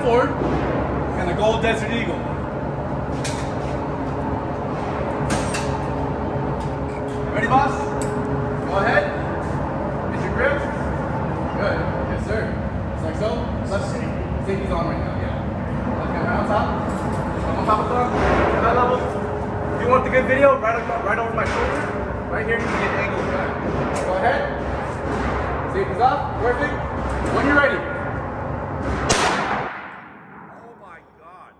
and forward. Gonna go Desert Eagle. Ready, boss? Go ahead. Get your grip. Good. Yes, sir. Just like so. Left safety's on right now. Yeah. Left hand right on top. On top of the thumb. High level. If you want the good video, right over my shoulder. Right here, you can get angle back. Go ahead. Safety's off. Perfect. When you're ready. Oh my God.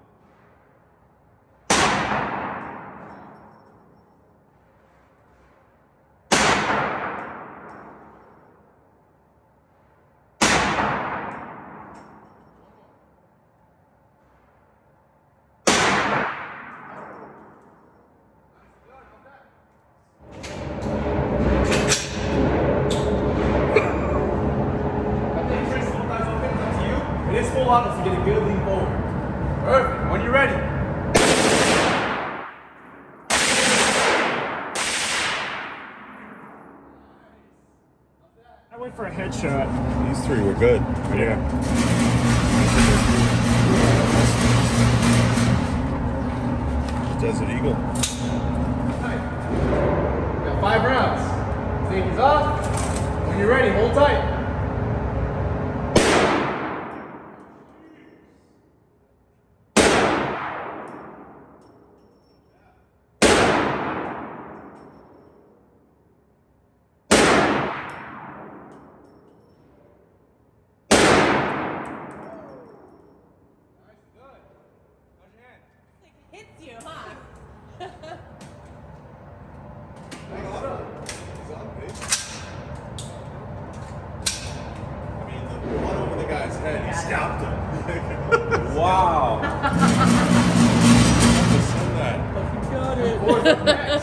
It is full auto, so get a good lean forward. Perfect. When you're ready. I went for a headshot. These three were good. Yeah. Desert Eagle. Got 5 rounds. Safety's off. When you're ready, hold tight. Hits you, huh? I mean, the one over the guy's head, he scalped him. Wow. Got it.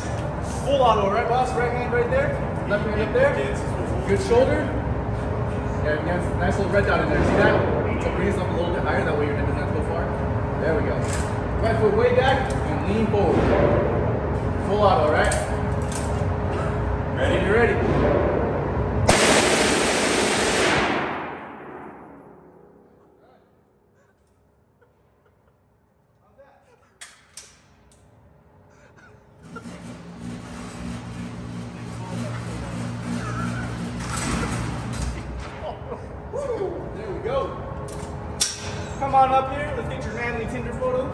Full auto, right, boss? Right hand right there. Left hand up there. Good shoulder. Yeah, you have a nice little red dot in there. See that? So bring yourself a little bit higher. That way your head doesn't have to go far. There we go. Right foot way back and lean forward. Full auto, right? Ready? You're ready. There we go. Come on up here. Let's get your manly Tinder photo.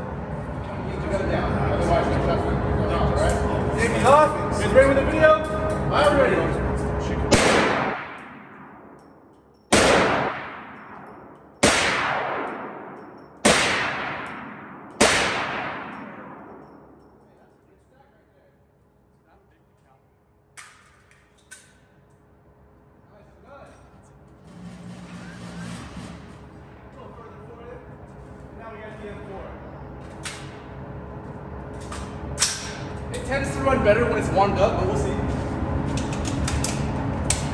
Get your gun down. Otherwise, that's what you're going on, alright? Safety's off. You guys ready with the video? I'm ready. It tends to run better when it's warmed up, but we'll see.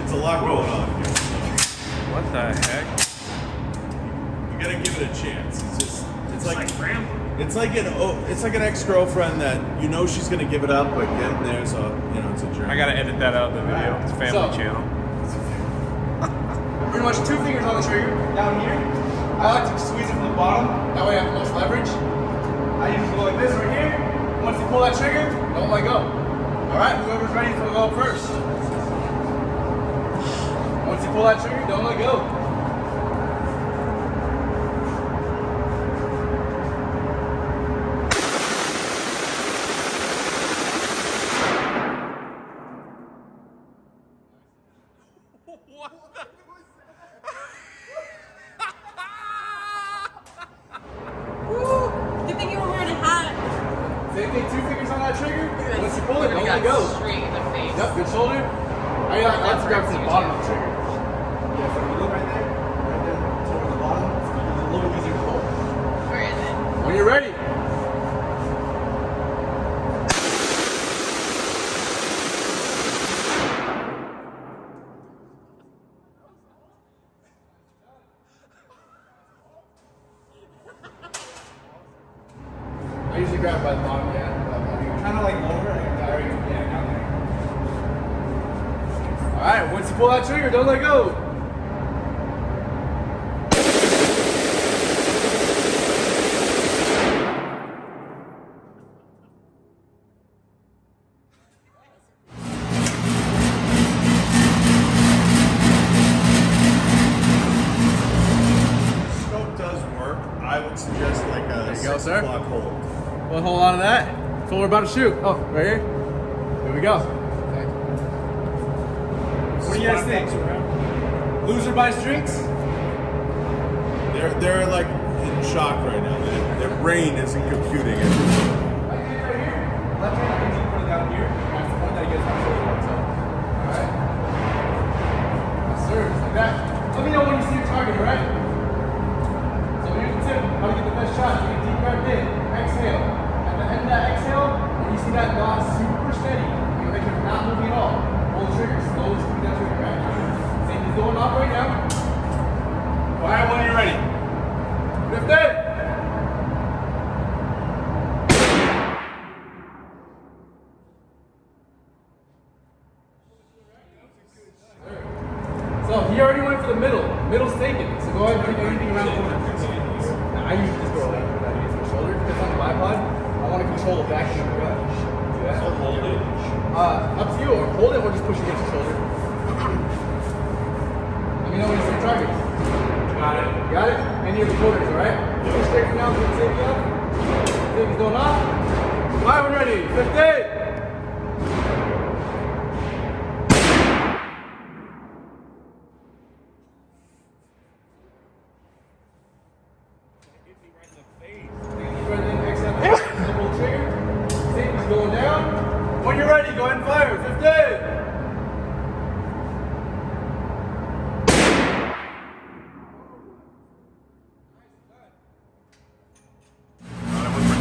It's a lot going on here. What the heck? You gotta give it a chance. It's like rambling. it's like an ex-girlfriend that you know she's gonna give it up, but getting there, so you know it's a journey. I gotta edit that out of the video. It's family channel. Pretty much 2 fingers on the trigger, down here. I like to squeeze it from the bottom, that way I have the most leverage. I usually go like this right here. Once you pull that trigger, don't let go. Alright, whoever's ready to go first. Once you pull that trigger, don't let go. What the? Woo! Good thing you were wearing a hat. Same thing, 2 fingers on that trigger. Once you pull it, You don't got let go. straight in the face. Yep, good shoulder. I like to grab from the bottom of the trigger. Yeah, so if you look right there, toward the bottom, it's a little bit easier to pull. Where is it? When you're ready. I usually grab by the bottom, yeah. Kind of like lower, yeah, down there. Alright, once you pull that trigger, don't let go. go, 6 sir. o'clock hold. We'll hold on to that. That's what we're about to shoot. Oh, right here. Here we go. Okay. What do you guys think? Loser buys drinks? They're like in shock right now. Their brain isn't computing it. Right here. Left hand, you can put it down here. That's the point that he gets on shoulder. So, alright. Yes, sir. Just like that. Let me know when you see your target, alright? So here's the tip. How to get the best shot. Take a deep breath in. Exhale. At the end of that exhale, when you see that dot super steady, you make sure it's not moving at all. Pull the trigger. Slowly squeeze that trigger, right? Safety's going off right now. Fire when you're ready. Lift it. So he already went for the middle. Middle's taken. So go ahead and pick anything around the corner. Now, I usually just go around with that against my shoulder. Because on the bipod, I want to control the back of the gun. Do that. So hold it. Up to you, or hold it or just push against your shoulder. Let me know when you see your targets. Got it. Got it? Any of the quarters, alright? Push straight from now, put safety up. Safety's going off. Fire when ready. 50. Safety's going down. When you're ready, go ahead and fire. 50.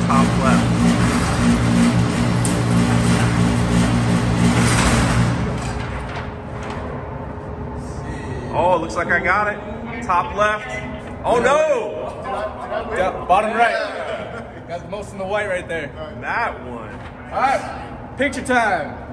Top left. Oh, it looks like I got it. Top left. Oh no! Yeah, bottom right. Got the most in the white right there. That one. All right, picture time.